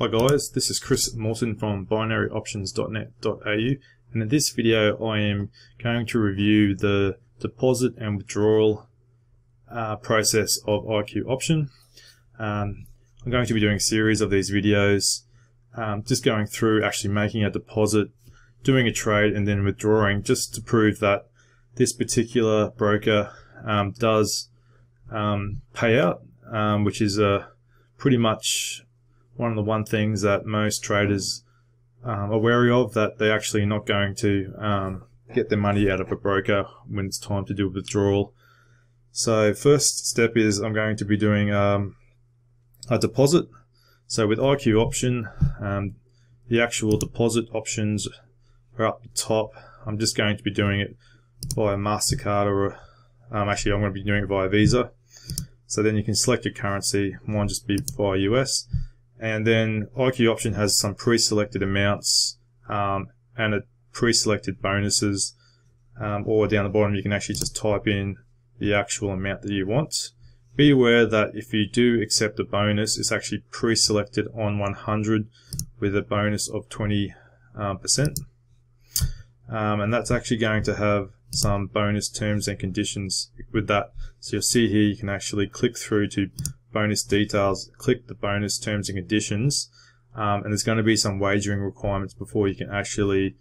Hi guys, this is Chris Morton from binaryoptions.net.au, and in this video I am going to review the deposit and withdrawal process of IQ option. I'm going to be doing a series of these videos, just going through actually making a deposit, doing a trade and then withdrawing, just to prove that this particular broker does pay out, which is pretty much one of the things that most traders are wary of, that they're actually not going to get their money out of a broker when it's time to do a withdrawal. So first step is I'm going to be doing a deposit. So with IQ option, the actual deposit options are up the top. I'm just going to be doing it via MasterCard, or actually I'm going to be doing it via Visa. So then you can select your currency, mine just be via US. And then IQ option has some pre-selected amounts and a pre-selected bonuses, or down the bottom you can actually just type in the actual amount that you want. Be aware that if you do accept a bonus, it's actually pre-selected on 100 with a bonus of 20%. And that's actually going to have some bonus terms and conditions with that. So you'll see here you can actually click through to bonus details, click the bonus terms and conditions, and there's going to be some wagering requirements before you can actually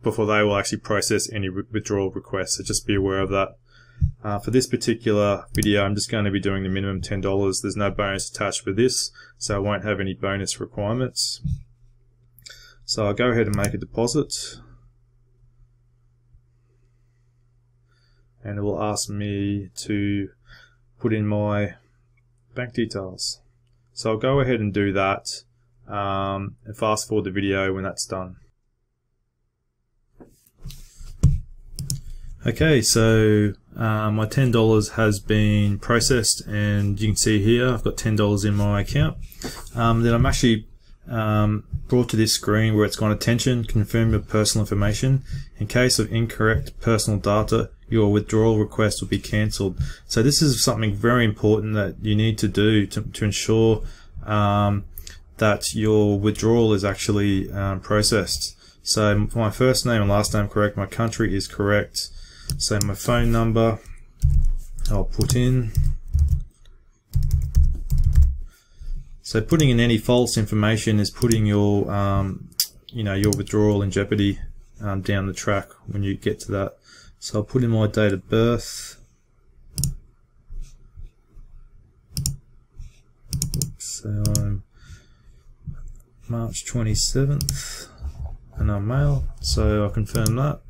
before they will actually process any withdrawal requests. So just be aware of that. For this particular video, I'm just going to be doing the minimum $10. There's no bonus attached with this, so I won't have any bonus requirements. So I'll go ahead and make a deposit, and it will ask me to put in my bank details. So I'll go ahead and do that, and fast forward the video when that's done. Okay, so my $10 has been processed, and you can see here I've got $10 in my account. Then I'm actually brought to this screen where it's gone attention, confirm your personal information. In case of incorrect personal data, your withdrawal request will be cancelled. So this is something very important that you need to do to ensure that your withdrawal is actually processed. So my first name and last name correct, my country is correct. So my phone number I'll put in. So putting in any false information is putting your your withdrawal in jeopardy down the track when you get to that. So I'll put in my date of birth. So I'm March 27th and I'm male, so I'll confirm that.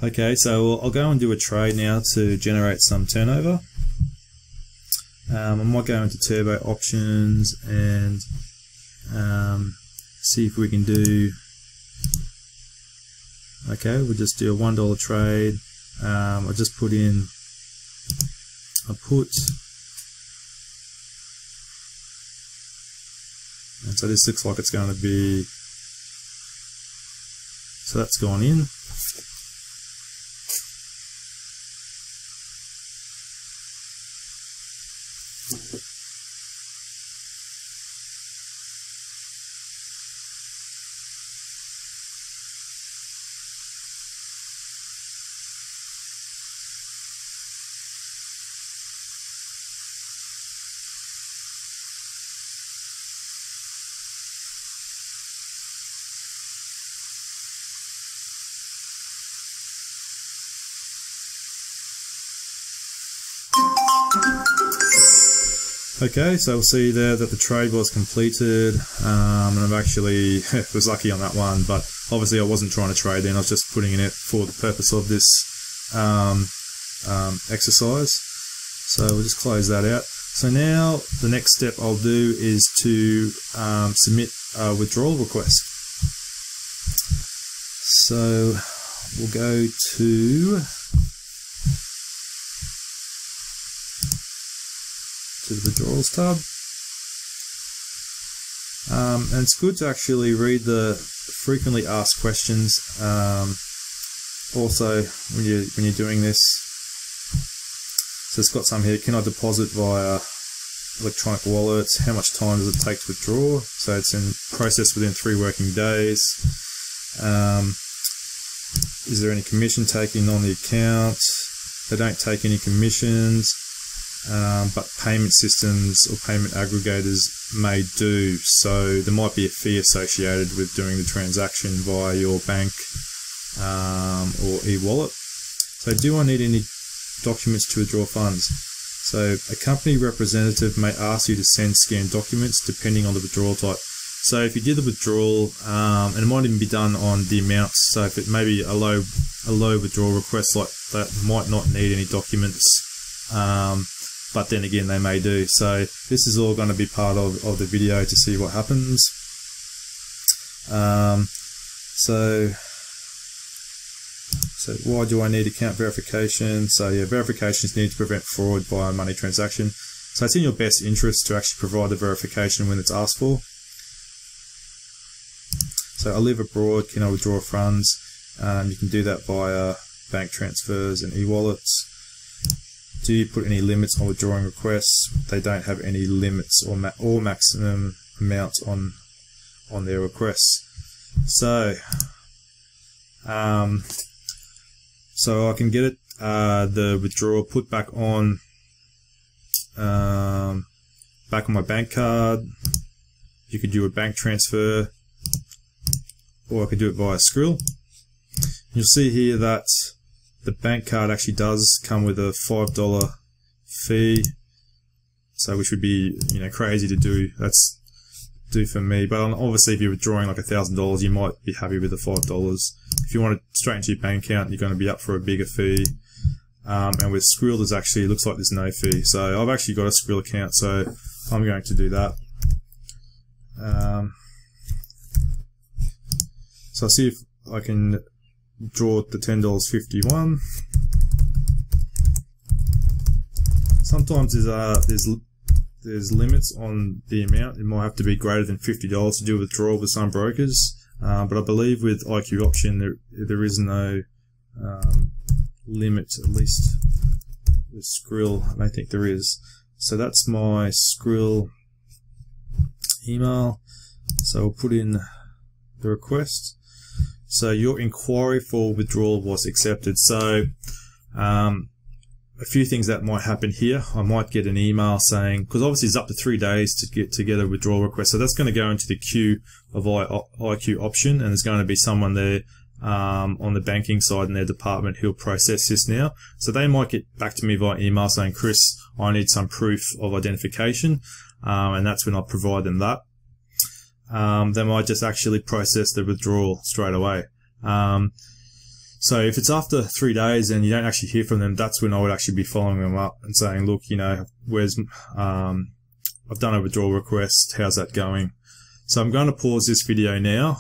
Okay, so I'll go and do a trade now to generate some turnover. I might go into turbo options and see if we can do. Okay, we'll just do a $1 trade. I'll just put in a put, and so this looks like it's going to be. So that's gone in. Okay, so we'll see there that the trade was completed, and I've actually was lucky on that one, but obviously I wasn't trying to trade then, I was just putting in it for the purpose of this exercise. So we'll just close that out. So now the next step I'll do is to submit a withdrawal request. So we'll go to to the withdrawals tab. And it's good to actually read the frequently asked questions. Also, when you're doing this, so it's got some here. Can I deposit via electronic wallets? How much time does it take to withdraw? So it's in process within 3 working days. Is there any commission taking on the account? They don't take any commissions, but payment systems or payment aggregators may do. So there might be a fee associated with doing the transaction via your bank or e-wallet. So do I need any documents to withdraw funds? So a company representative may ask you to send scanned documents depending on the withdrawal type. So if you did the withdrawal, and it might even be done on the amounts, so if it may be a low withdrawal request like that, might not need any documents, but then again they may do. So this is all going to be part of the video to see what happens. So why do I need account verification? So yeah, verification is needed to prevent fraud via money transaction. So it's in your best interest to actually provide the verification when it's asked for. So I live abroad, can I withdraw funds? You can do that via bank transfers and e-wallets. Do you put any limits on withdrawing requests? They don't have any limits or maximum amounts on their requests. So so I can get it, the withdrawal put back on my bank card. You could do a bank transfer, or I could do it via Skrill. You'll see here that the bank card actually does come with a $5 fee, so which would be, you know, crazy to do. That's do for me, but obviously if you're withdrawing like $1,000, you might be happy with the $5. If you want it straight into your bank account, you're going to be up for a bigger fee. And with Skrill, there's actually, it looks like there's no fee. So I've actually got a Skrill account, so I'm going to do that. So I'll see if I can draw the $10.51. Sometimes there's limits on the amount. It might have to be greater than $50 to do a withdrawal with some brokers. But I believe with IQ option there is no limit, at least with Skrill. I don't think there is. So that's my Skrill email. So we'll put in the request. So your inquiry for withdrawal was accepted. So a few things that might happen here. I might get an email saying, because obviously it's up to 3 days to get a withdrawal request. So that's going to go into the queue of IQ option, and there's going to be someone there on the banking side in their department who'll process this now. So they might get back to me via email saying, Chris, I need some proof of identification, and that's when I'll provide them that. They might just actually process the withdrawal straight away. So if it's after 3 days and you don't actually hear from them, that's when I would actually be following them up and saying, look, you know, I've done a withdrawal request, how's that going? So I'm going to pause this video now,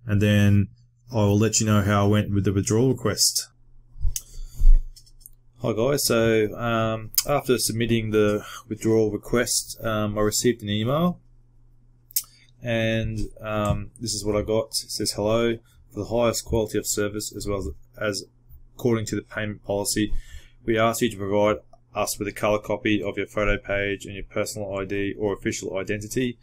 and then I will let you know how I went with the withdrawal request. Hi guys, so after submitting the withdrawal request, I received an email, and this is what I got. It says, hello. For the highest quality of service as well as according to the payment policy, we ask you to provide us with a color copy of your photo page and your personal ID or official identity.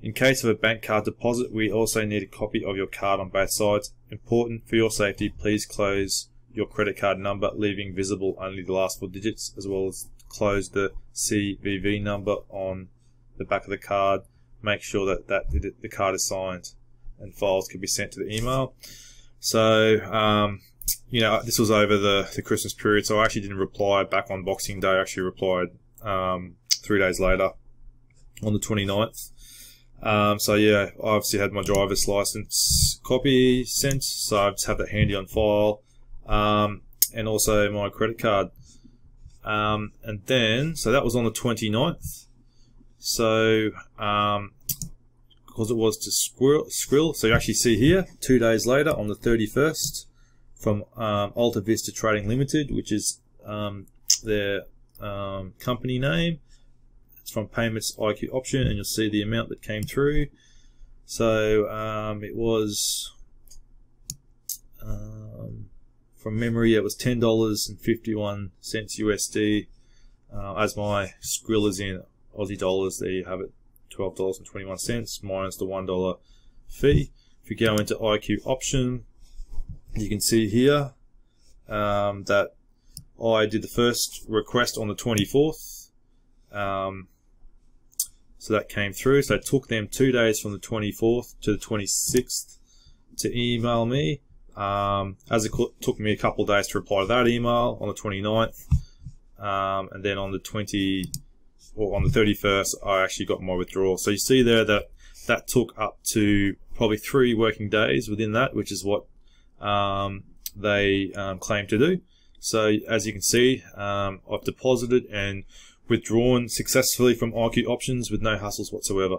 In case of a bank card deposit, we also need a copy of your card on both sides. Important for your safety, please close your credit card number, leaving visible only the last 4 digits, as well as close the CVV number on the back of the card. Make sure that the card is signed, and files can be sent to the email. So, you know, this was over the Christmas period, so I actually didn't reply back on Boxing Day. I actually replied 3 days later on the 29th. So yeah, I obviously had my driver's license copy sent, so I just have that handy on file, and also my credit card. And then, so that was on the 29th. So, because it was to Skrill, so you actually see here 2 days later on the 31st from Alta Vista Trading Limited, which is their company name. from payments IQ option, and you'll see the amount that came through. So it was from memory, it was $10.51 USD. As my skrill is in Aussie dollars, there you have it, $12.21 minus the $1 fee. If you go into IQ option, you can see here that I did the first request on the 24th. So that came through. So it took them 2 days from the 24th to the 26th to email me. As it took me a couple of days to reply to that email on the 29th. And then on the 31st, I actually got my withdrawal. So you see there that that took up to probably 3 working days within that, which is what they claim to do. So as you can see, I've deposited and withdrawn successfully from IQ options with no hassles whatsoever.